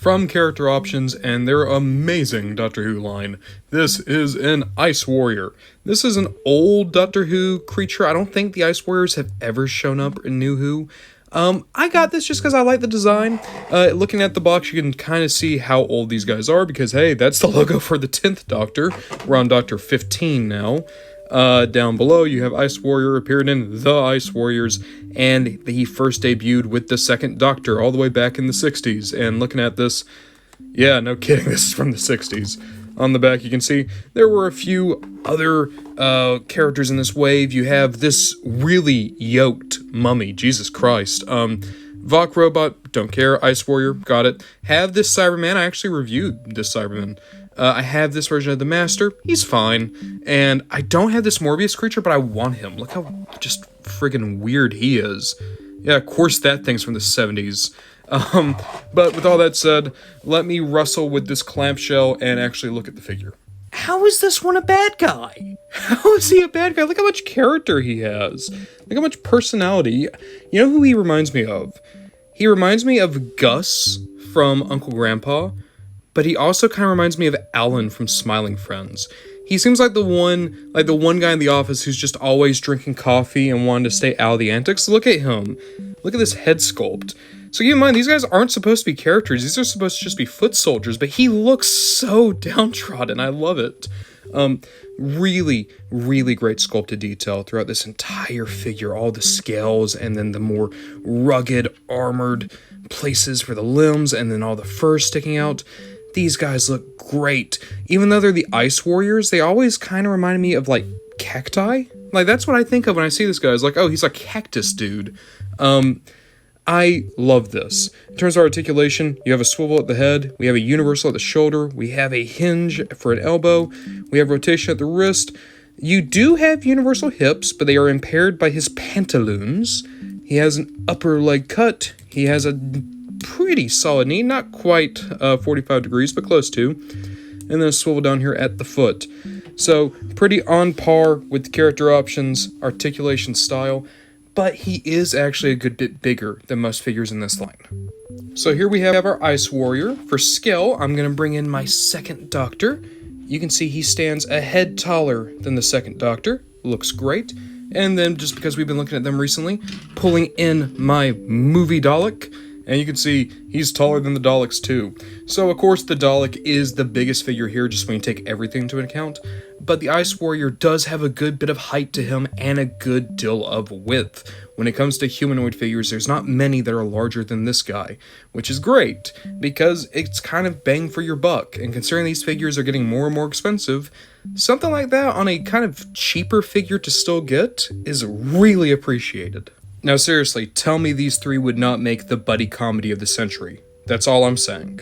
From Character Options and their amazing Doctor Who line. This is an Ice Warrior. This is an old Doctor Who creature. I don't think the Ice Warriors have ever shown up in New Who. I got this just because I like the design. Looking at the box, you can kind of see how old these guys are because, hey, that's the logo for the 10th Doctor. We're on Doctor 15 now. Down below, you have Ice Warrior appeared in The Ice Warriors, and he first debuted with the 2nd Doctor all the way back in the 60s. And looking at this, yeah, no kidding, this is from the 60s. On the back, you can see there were a few other characters in this wave. You have this really yoked mummy, Jesus Christ. Vok Robot, don't care. Ice Warrior, got it. Have this Cyberman, I actually reviewed this Cyberman. I have this version of the Master, he's fine, and I don't have this Morbius creature, but I want him. Look how just friggin' weird he is. Yeah, of course that thing's from the 70s. But with all that said, let me wrestle with this clamshell and actually look at the figure. How is this one a bad guy? How is he a bad guy? Look how much character he has. Look how much personality. You know who he reminds me of? He reminds me of Gus from Uncle Grandpa. But he also kind of reminds me of Alan from Smiling Friends. He seems like the one guy in the office who's just always drinking coffee and wanting to stay out of the antics. Look at him. Look at this head sculpt. So keep in mind, these guys aren't supposed to be characters. These are supposed to just be foot soldiers, but he looks so downtrodden. I love it. Really, really great sculpted detail throughout this entire figure. All the scales and then the more rugged, armored places for the limbs and then all the fur sticking out. These guys look great. Even though they're the Ice Warriors, they always kind of remind me of, like, cacti. Like, that's what I think of when I see this guy. It's like, oh, he's a cactus dude. I love this. In terms of articulation, you have a swivel at the head, we have a universal at the shoulder, we have a hinge for an elbow, we have rotation at the wrist. You do have universal hips, but they are impaired by his pantaloons. He has an upper leg cut. He has a pretty solid knee, not quite 45 degrees, but close to. And then a swivel down here at the foot. So, pretty on par with the Character Options, articulation style, but he is actually a good bit bigger than most figures in this line. So here we have our Ice Warrior. For scale, I'm going to bring in my 2nd Doctor. You can see he stands a head taller than the 2nd Doctor. Looks great. And then, just because we've been looking at them recently, pulling in my movie Dalek. And you can see he's taller than the Daleks too. So of course the Dalek is the biggest figure here just when you take everything into account. But the Ice Warrior does have a good bit of height to him and a good deal of width. When it comes to humanoid figures, there's not many that are larger than this guy. Which is great, because it's kind of bang for your buck. And considering these figures are getting more and more expensive, something like that on a kind of cheaper figure to still get is really appreciated. Now seriously, tell me these three would not make the buddy comedy of the century. That's all I'm saying.